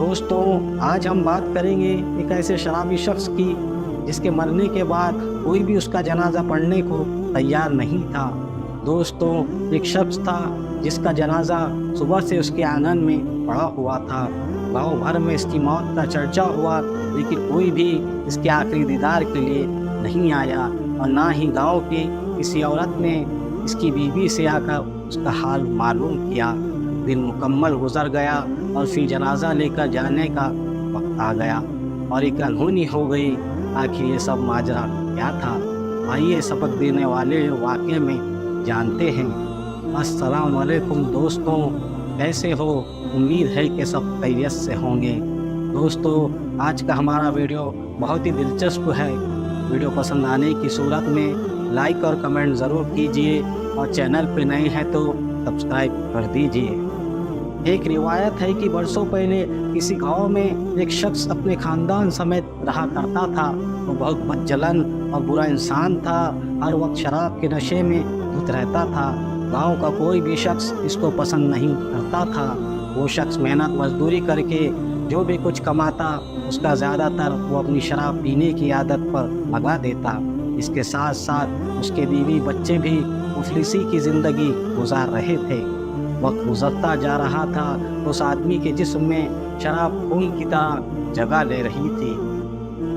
دوستوں آج ہم بات کریں گے ایک ایسے شرابی شخص کی جس کے مرنے کے بعد کوئی بھی اس کا جنازہ پڑھنے کو تیار نہیں تھا۔ دوستوں ایک شخص تھا جس کا جنازہ صبح سے اس کے آنگن میں پڑا ہوا تھا۔ گاؤں بھر میں اس کی موت کا چرچا ہوا، لیکن کوئی بھی اس کے آخری دیدار کے لیے نہیں آیا، اور نہ ہی گاؤں کی کسی عورت نے اس کی بیوی سے آ کر اس کا حال معلوم کیا۔ دن مکمل گزر گیا اور پھر جنازہ لے کر جانے کا وقت آ گیا اور ایک انہونی ہو گئی۔ آخر یہ سب ماجرا کیا تھا؟ آئیے سبق دینے والے واقعے میں جانتے ہیں۔ السلام علیکم دوستوں، کیسے ہو؟ امید ہے کہ سب خیریت سے ہوں گے۔ دوستوں آج کا ہمارا ویڈیو بہت ہی دلچسپ ہے۔ ویڈیو پسند آنے کی صورت میں لائک اور کمنٹ ضرور کیجئے، اور چینل پہ نئے ہیں تو سبسکرائب کر دیجئے۔ ایک روایت ہے کہ برسوں پہلے کسی گاؤں میں ایک شخص اپنے خاندان سمیت رہا کرتا تھا۔ وہ بہت بدجلن اور برا انسان تھا، ہر وقت شراب کے نشے میں دھت رہتا تھا۔ گاؤں کا کوئی بھی شخص اس کو پسند نہیں کرتا تھا۔ وہ شخص محنت مزدوری کر کے جو بھی کچھ کماتا اس کا زیادہ تر وہ اپنی شراب پینے کی عادت پر لگا دیتا۔ اس کے ساتھ ساتھ اس کے بیوی بچے بھی مفلسی کی زندگی گزار رہے تھے۔ وقت گزرتا جا رہا تھا، اس آدمی کے جسم میں شراب خون کی طرح جگہ لے رہی تھی۔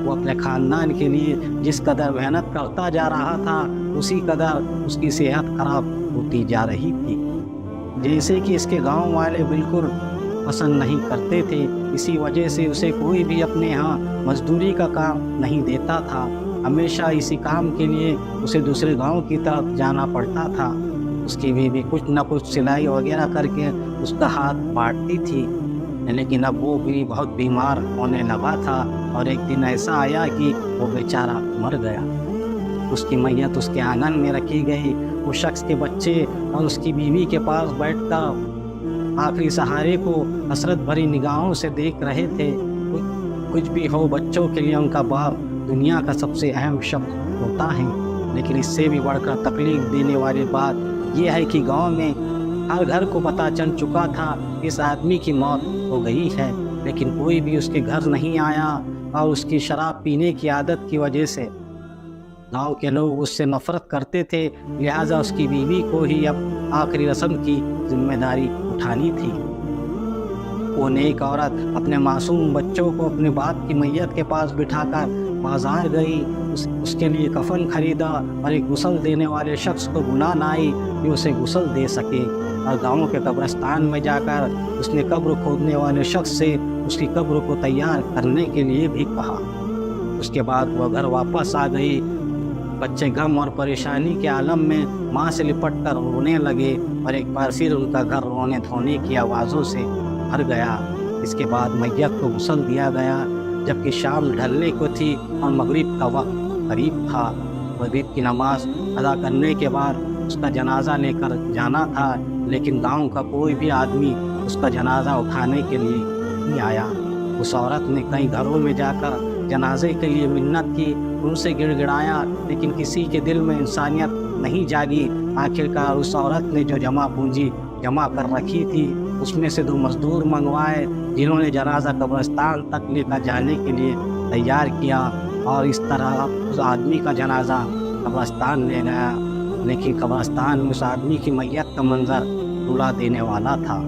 وہ اپنے خاندان کے لیے جس قدر محنت کرتا جا رہا تھا، اسی قدر اس کی صحت خراب ہوتی جا رہی تھی، جیسے کہ اس کے گاؤں والے بالکل پسند نہیں کرتے تھے۔ اسی وجہ سے اسے کوئی بھی اپنے ہاں مزدوری کا کام نہیں دیتا تھا۔ ہمیشہ اسی کام کے لیے اسے دوسرے گاؤں کی طرف جانا پڑتا تھا۔ اس کی بیوی کچھ نہ کچھ سلائی وغیرہ کر کے اس کا ہاتھ بانٹتی تھی، لیکن اب وہ بھی بہت بیمار ہونے لگا تھا، اور ایک دن ایسا آیا کہ وہ بیچارہ مر گیا۔ اس کی میت اس کے آنگن میں رکھی گئی۔ وہ شخص کے بچے اور اس کی بیوی کے پاس بیٹھ کر آخری سہارے کو حسرت بھری نگاہوں سے دیکھ رہے تھے۔ کچھ بھی ہو، بچوں کے لیے ان کا باپ دنیا کا سب سے اہم شخص ہوتا ہے، لیکن اس سے بھی بڑھ کر تکلیف دینے والی بات یہ ہے کہ گاؤں میں ہر گھر کو پتہ چل چکا تھا کہ اس آدمی کی موت ہو گئی ہے، لیکن کوئی بھی اس کے گھر نہیں آیا، اور اس کی شراب پینے کی عادت کی وجہ سے گاؤں کے لوگ اس سے نفرت کرتے تھے۔ لہٰذا اس کی بیوی کو ہی اب آخری رسم کی ذمہ داری اٹھانی تھی۔ وہ نیک عورت اپنے معصوم بچوں کو اپنے باپ کی میت کے پاس بٹھا کر بازار گئی، اس کے لیے کفن خریدا، اور ایک غسل دینے والے شخص کو گناہ نہ آئی کہ اسے غسل دے سکے، اور گاؤں کے قبرستان میں جا کر اس نے قبر کھودنے والے شخص سے اس کی قبر کو تیار کرنے کے لیے بھی کہا۔ اس کے بعد وہ گھر واپس آ گئی۔ بچے غم اور پریشانی کے عالم میں ماں سے لپٹ کر رونے لگے، اور ایک بار پھر ان کا گھر رونے دھونے کی آوازوں سے بھر گیا۔ اس کے بعد میت کو غسل دیا گیا، جبکہ شام ڈھلنے کو تھی اور مغرب کا وقت قریب تھا۔ مغرب کی نماز ادا کرنے کے بعد اس کا جنازہ لے کر جانا تھا، لیکن گاؤں کا کوئی بھی آدمی اس کا جنازہ اٹھانے کے لیے نہیں آیا۔ اس عورت نے کئی گھروں میں جا کر جنازے کے لیے منت کی، ان سے گڑ گڑایا، لیکن کسی کے دل میں انسانیت نہیں جاگی۔ آخرکار اس عورت نے جو جمع پونجی جمع کر رکھی تھی، اس میں سے 2 مزدور منگوائے، جنہوں نے جنازہ قبرستان تک لے کر جانے کے لیے تیار کیا، اور اس طرح اس آدمی کا جنازہ قبرستان لے گیا، لیکن قبرستان میں اس آدمی کی میت کا منظر رلا دینے والا تھا۔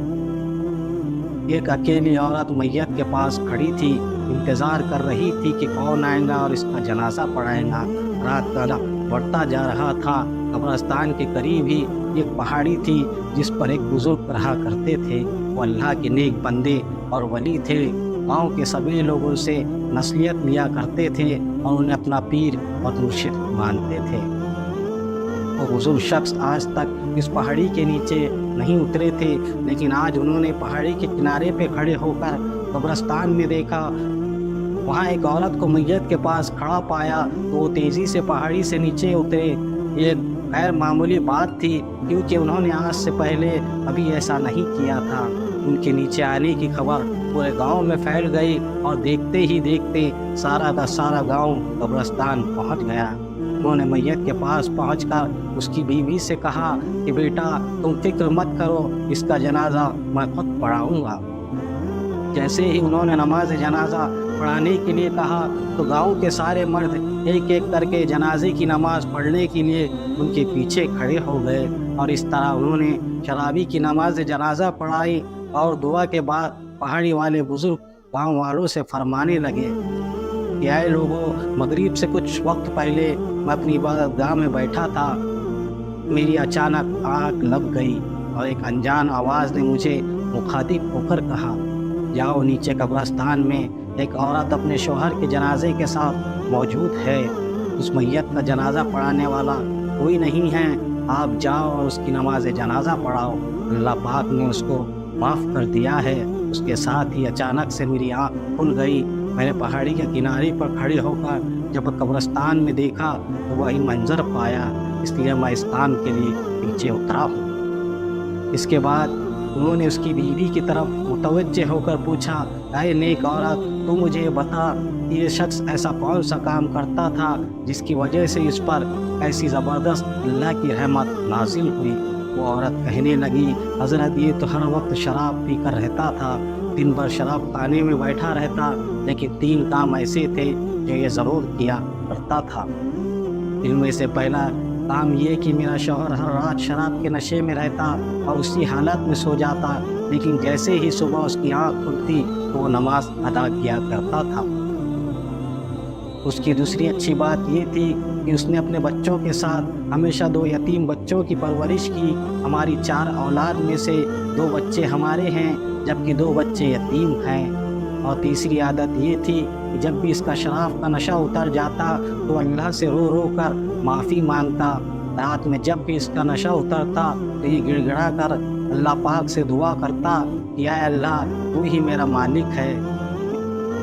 ایک اکیلی عورت میت کے پاس کھڑی تھی، انتظار کر رہی تھی کہ کون آئے گا اور اس کا جنازہ پڑھائے گا۔ رات کا بڑھتا جا رہا تھا۔ قبرستان کے قریب ہی ایک پہاڑی تھی جس پر ایک بزرگ رہا کرتے تھے۔ وہ اللہ کے نیک بندے اور ولی تھے۔ گاؤں کے سبھی لوگ ان سے نصیحت لیا کرتے تھے اور انہیں اپنا پیر اور مرشد مانتے تھے۔ وہ بزرگ شخص آج تک اس پہاڑی کے نیچے نہیں اترے تھے، لیکن آج انہوں نے پہاڑی کے کنارے پہ کھڑے ہو کر قبرستان میں دیکھا۔ وہاں ایک عورت کو میت کے پاس کھڑا پایا تو وہ تیزی سے پہاڑی سے نیچے اترے۔ یہ غیر معمولی بات تھی، کیونکہ انہوں نے آج سے پہلے کبھی ایسا نہیں کیا تھا۔ ان کے نیچے آنے کی خبر پورے گاؤں میں پھیل گئی، اور دیکھتے ہی دیکھتے سارا کا سارا گاؤں قبرستان پہنچ گیا۔ انہوں نے میت کے پاس پہنچ کر اس کی بیوی سے کہا کہ بیٹا تم فکر مت کرو، اس کا جنازہ میں خود پڑھاؤں گا۔ جیسے ہی انہوں نے نماز جنازہ پڑھانے کے لیے کہا تو گاؤں کے سارے مرد ایک ایک کر کے جنازے کی نماز پڑھنے کے لیے ان کے پیچھے کھڑے ہو گئے، اور اس طرح انہوں نے شرابی کی نماز جنازہ پڑھائی۔ اور دعا کے بعد پہاڑی والے بزرگ گاؤں والوں سے فرمانے لگے کہ اے لوگوں، مغرب سے کچھ وقت پہلے میں اپنی عبادت گاہ میں بیٹھا تھا، میری اچانک آنکھ لگ گئی اور ایک انجان آواز نے مجھے مخاطب ہو کر کہا، جاؤ نیچے قبرستان میں ایک عورت اپنے شوہر کے جنازے کے ساتھ موجود ہے، اس میت کا جنازہ پڑھانے والا کوئی نہیں ہے، آپ جاؤ اور اس کی نماز جنازہ پڑھاؤ، اللہ پاک نے اس کو معاف کر دیا ہے۔ اس کے ساتھ ہی اچانک سے میری آنکھ کھل گئی، میں نے پہاڑی کے کنارے پر کھڑے ہو کر جب قبرستان میں دیکھا تو وہی منظر پایا، اس لیے میں اس کام کے لیے پیچھے اترا ہوں۔ اس کے بعد انہوں نے اس کی بیوی کی طرف متوجہ ہو کر پوچھا، اے نیک عورت، تو مجھے بتا یہ شخص ایسا کون سا کام کرتا تھا جس کی وجہ سے اس پر ایسی زبردست اللہ کی رحمت نازل ہوئی؟ وہ عورت کہنے لگی، حضرت یہ تو ہر وقت شراب پی کر رہتا تھا، دن بھر شراب خانے میں بیٹھا رہتا، لیکن 3 کام ایسے تھے جو یہ ضرور کیا کرتا تھا۔ ان میں سے پہلا کام یہ کہ میرا شوہر ہر رات شراب کے نشے میں رہتا اور اسی حالت میں سو جاتا، لیکن جیسے ہی صبح اس کی آنکھ کھلتی تو وہ نماز ادا کیا کرتا تھا۔ اس کی دوسری اچھی بات یہ تھی کہ اس نے اپنے بچوں کے ساتھ ہمیشہ 2 یتیم بچوں کی پرورش کی، ہماری 4 اولاد میں سے 2 بچے ہمارے ہیں جبکہ 2 بچے یتیم ہیں۔ اور تیسری عادت یہ تھی کہ جب بھی اس کا شراب کا نشہ اتر جاتا تو اللہ سے رو رو کر معافی مانگتا، رات میں جب بھی اس کا نشہ اترتا تو یہ گڑ گڑا کر اللہ پاک سے دعا کرتا کہ اے اللہ تو ہی میرا مالک ہے،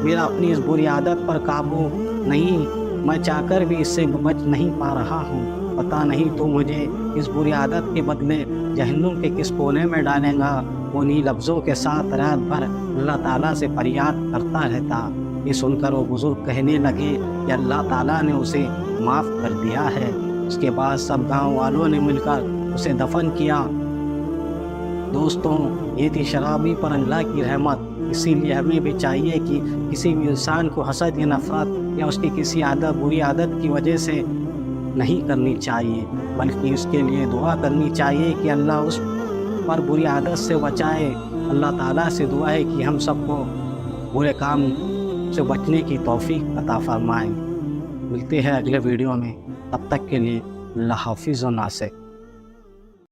میرا اپنی اس بری عادت پر قابو نہیں، میں چاہ کر بھی اس سے بچ نہیں پا رہا ہوں، پتہ نہیں تو مجھے اس بری عادت کے بدلے جہنم کے کس کونے میں ڈالے گا۔ انہی لفظوں کے ساتھ رات بھر اللہ تعالیٰ سے فریاد کرتا رہتا۔ یہ سن کر وہ بزرگ کہنے لگے کہ اللہ تعالیٰ نے اسے معاف کر دیا ہے۔ اس کے بعد سب گاؤں والوں نے مل کر اسے دفن کیا۔ دوستوں، یہ تھی شرابی پر اللہ کی رحمت، اسی لیے ہمیں بھی چاہیے کہ کسی بھی انسان کو حسد یا نفرت یا اس کی کسی بری عادت کی وجہ سے نہیں کرنی چاہیے، بلکہ اس کے لیے دعا کرنی چاہیے کہ اللہ اس پر بری عادت سے بچائے۔ اللہ تعالیٰ سے دعا ہے کہ ہم سب کو برے کام سے بچنے کی توفیق عطا فرمائیں۔ ملتے ہیں اگلے ویڈیو میں، تب تک کے لیے اللہ حافظ و ناصر۔